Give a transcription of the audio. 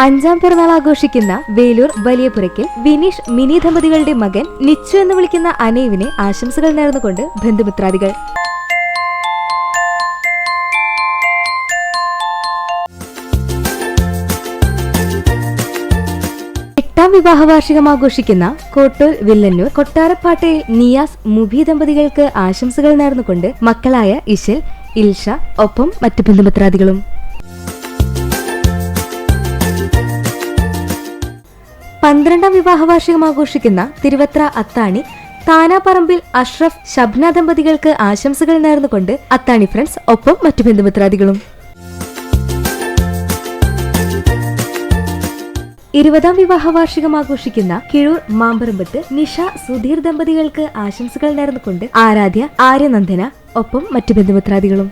5ാം പിറന്നാൾ ആഘോഷിക്കുന്ന വേലൂർ വലിയപുരയ്ക്കൽ വിനീഷ് മിനി ദമ്പതികളുടെ മകൻ നിച്ചു എന്ന് വിളിക്കുന്ന അനേവിനെ ആശംസകൾ നേർന്നുകൊണ്ട് ബന്ധുമിത്രാദികൾ. വിവാഹ വാർഷികം ആഘോഷിക്കുന്ന കോട്ടൂർ വില്ലന്നൂർ കൊട്ടാരപ്പാട്ടയിൽ നിയാസ് മുബി ദമ്പതികൾക്ക് ആശംസകൾ നേർന്നുകൊണ്ട് മക്കളായ ഇശൽ, ഇൽഷ ഒപ്പം മറ്റു ബന്ധുമിത്രാദികളും. പന്ത്രണ്ടാം വിവാഹ വാർഷികം ആഘോഷിക്കുന്ന തിരുവത്ര അത്താണി താനാപറമ്പിൽ അഷ്റഫ്, ഷബ്ന ദമ്പതികൾക്ക് ആശംസകൾ നേർന്നുകൊണ്ട് അത്താണി ഫ്രണ്ട്സ് ഒപ്പം മറ്റു ബന്ധുമിത്രാദികളും. 20ാം വിവാഹ വാർഷികം ആഘോഷിക്കുന്ന കിഴൂർ മാമ്പറമ്പത്ത് നിഷ, സുധീർ ദമ്പതികൾക്ക് ആശംസകൾ നേർന്നുകൊണ്ട് ആരാധ്യ, ആര്യനന്ദന ഒപ്പം മറ്റു ബന്ധുമിത്രാദികളും.